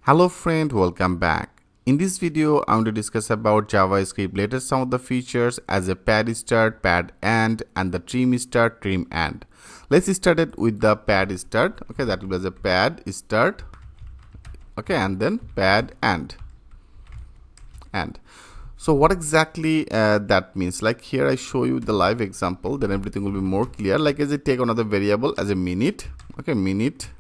Hello friend, welcome back. In this video, I want to discuss about JavaScript latest some of the features as a padStart, padEnd and the TrimStart, TrimEnd. Let's start it with the padStart. Okay, that will be as a padStart. Okay, and then padEnd. So what exactly that means? Like here I show you the live example, then everything will be more clear. Like as I take another variable as a minute. Okay, minute.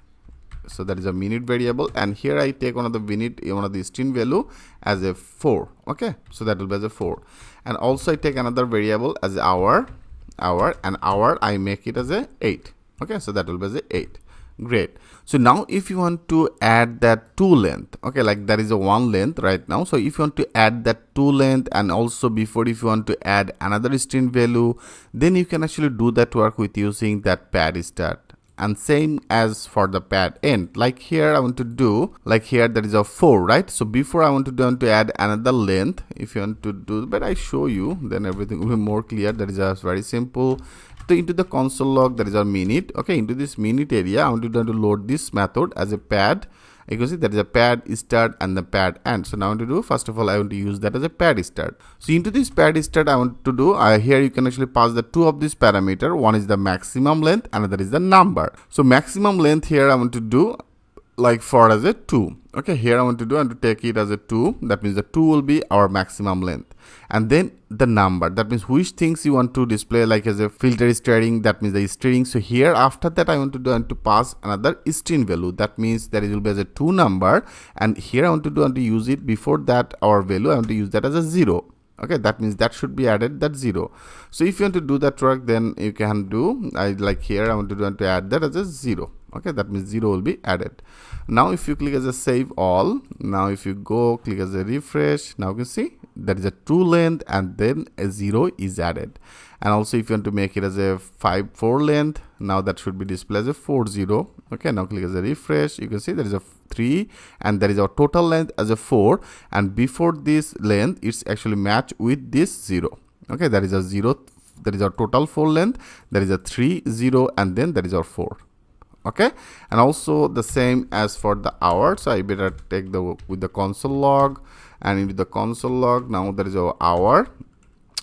So that is a minute variable, and here I take one of the minute, one of the string value as a 4. Okay, so that will be as a 4, and also I take another variable as hour, and hour I make it as a 8. Okay, so that will be as a 8. Great. So now if you want to add that two length, okay, like that is a one length right now. So if you want to add that two length, and also before if you want to add another string value, then you can actually do that work with using that padStart. And same as for the padEnd, like here I want to do, like here there is a 4, right? So before I want to add another length, if you want to do, but I show you, then everything will be more clear. That is just very simple. So into the console log, there is a minute. Okay, into this minute area, I want to load this method as a pad. You can see that is a padStart and the padEnd. So now I want to do, first of all, I want to use that as a padStart. So into this padStart, I want to do, here you can actually pass the two of this parameter. One is the maximum length, another is the number. So maximum length here I want to do like for as a 2. Okay, here I want to do and to take it as a 2. That means the 2 will be our maximum length. And then the number, that means which things you want to display, like as a filter string, that means the string. So here after that I want to do and to pass another string value. That means that it will be as a 2 number, and here I want to do and to use it before that our value I want to use that as a 0. Okay, that means that should be added, that 0. So if you want to do that work, then you can do, like here I want to do and to add that as a 0. Okay, that means 0 will be added. Now if you click as a save all, now if you go click as a refresh, now you can see that is a true length, and then a 0 is added. And also if you want to make it as a 4 length, now that should be displayed as a 40. Okay, now click as a refresh, you can see there is a 3, and there is our total length as a 4, and before this length it's actually matched with this 0. Okay, that is a 0, that is our total 4 length, there is a 3, 0, and then there is our 4. Okay, and also the same as for the hour. So I better take the with the console log, and into the console log, now there is our hour.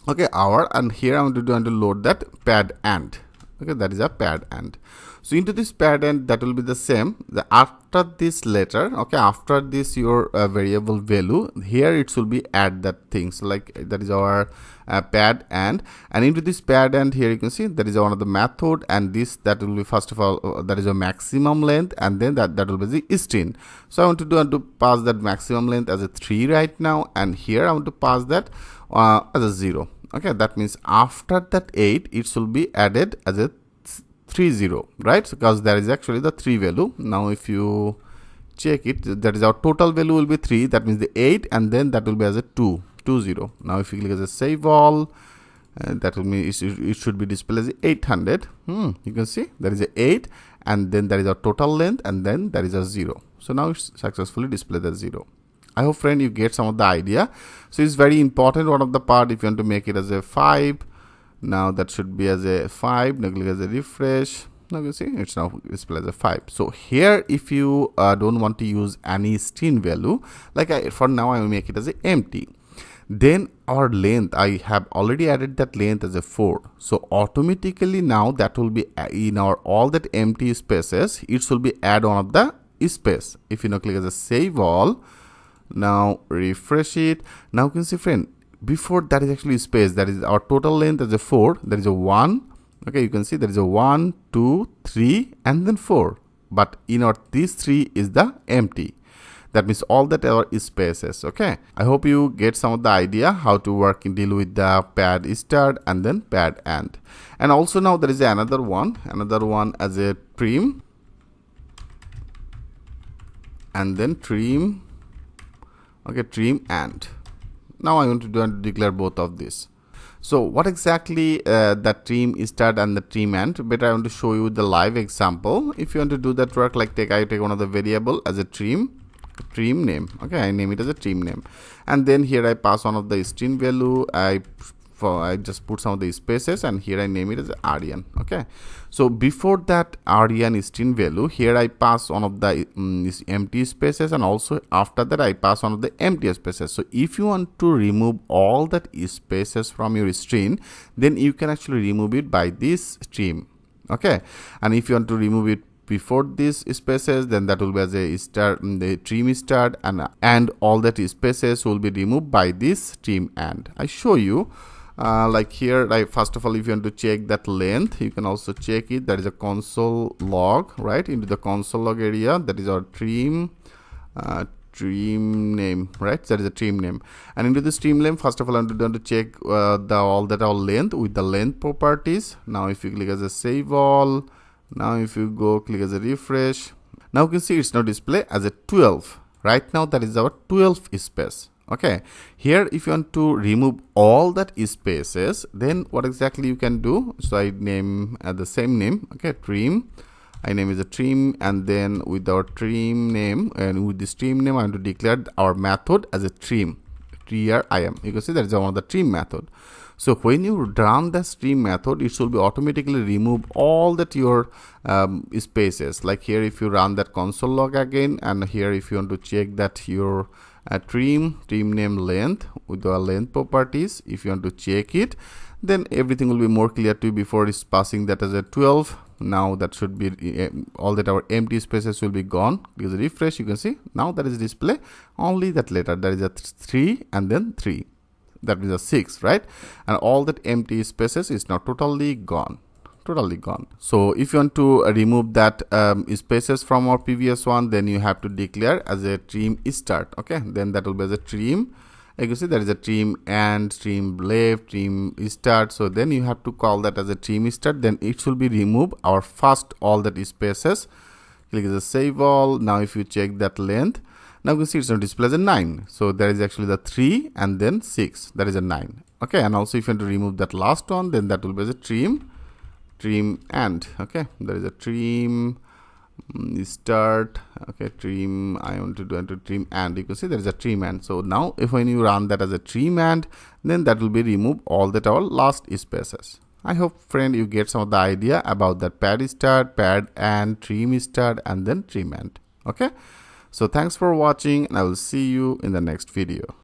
Okay, hour, and here I want to do and to load that padEnd. Okay, that is a padEnd. So into this padEnd, that will be the same. After this letter, okay, after this your variable value, here it will be add that thing. So like that is our padEnd, and into this padEnd here you can see that is one of the method, and this that will be first of all that is a maximum length, and then that will be the string. So I want to do and to pass that maximum length as a 3 right now, and here I want to pass that as a 0. Okay, that means after that 8 it will be added as a 30, right? Because there is actually the 3 value. Now if you check it, that is our total value will be 3, that means the 8, and then that will be as a 20. Now if you click as a save all, that will mean it should be displayed as 800. You can see there is a 8, and then there is a total length, and then there is a 0. So now it's successfully displayed as 0. I hope friend you get some of the idea. So it's very important one of the part. If you want to make it as a 5, now that should be as a 5. Now click as a refresh. Now you see it's now displayed as a 5. So here if you don't want to use any string value, like for now I will make it as a empty. Then our length, I have already added that length as a 4. So automatically now that will be in our all that empty spaces, it will be add one of the space. If you now click as a save all, now refresh it. Now you can see friend, before that is actually space, that is our total length as a 4, there is a 1. Okay, you can see there is a 1, 2, 3, and then 4, but in our these 3 is the empty. That means all that are spaces. Okay, I hope you get some of the idea how to work and deal with the padStart and then padEnd. And also now there is another one as a trim, and then trim. Okay, TrimEnd. Now I want to do and declare both of these. So what exactly the TrimStart and the TrimEnd? Better I want to show you the live example. If you want to do that work, like I take one of the variable as a trim name. Okay, I name it as a trim name, and then here I pass one of the string value. I I just put some of the spaces, and here I name it as Aryan. Okay, so before that Aryan string value, here I pass one of the empty spaces, and also after that I pass one of the empty spaces. So if you want to remove all that spaces from your string, then you can actually remove it by this trim. Okay, and if you want to remove it before these spaces, then that will be as a start, the TrimStart, and all that spaces will be removed by this TrimEnd. I show you like here, first of all, if you want to check that length, you can also check it. That is a console log, right? Into the console log area, that is our trim name, right? That is a trim name. And into this trim name, first of all, I'm going to check all length with the length properties. Now if you click as a save all, now if you go click as a refresh, now you can see it's now display as a 12. Right now that is our 12 space. Okay, here if you want to remove all that spaces, then what exactly you can do? So I name the same name. Okay, trim, I name is a trim, and then with our trim name, and with this trim name, I'm going to declare our method as a trim. Here I am. You can see that is one of the trim method. So when you run the trim method, it should be automatically remove all that your spaces. Like here, if you run that console log again, and here if you want to check that your trim name length with the length properties, if you want to check it, then everything will be more clear to you. Before is passing that as a 12. Now that should be all that our empty spaces will be gone. Because refresh, you can see now that is display only that letter, that is a 3 and then 3, that is a 6, right? And all that empty spaces is now totally gone. So if you want to remove that spaces from our previous one, then you have to declare as a TrimStart. Okay, then that will be as a trim. You can see there is a TrimEnd, trim left, TrimStart. So then you have to call that as a TrimStart. Then it should be remove our first all that spaces. Click as a save all. Now if you check that length, now you can see it's going to display as a 9. So there is actually the 3 and then 6. That is a 9. Okay, and also if you want to remove that last one, then that will be as a TrimEnd. Okay, there is a TrimStart. Okay, trim. I want to do into TrimEnd. You can see there is a TrimEnd. So now if when you run that as a TrimEnd, then that will be remove all that our last spaces. I hope, friend, you get some of the idea about that padStart, padEnd, TrimStart, and then TrimEnd. Okay. So thanks for watching, and I will see you in the next video.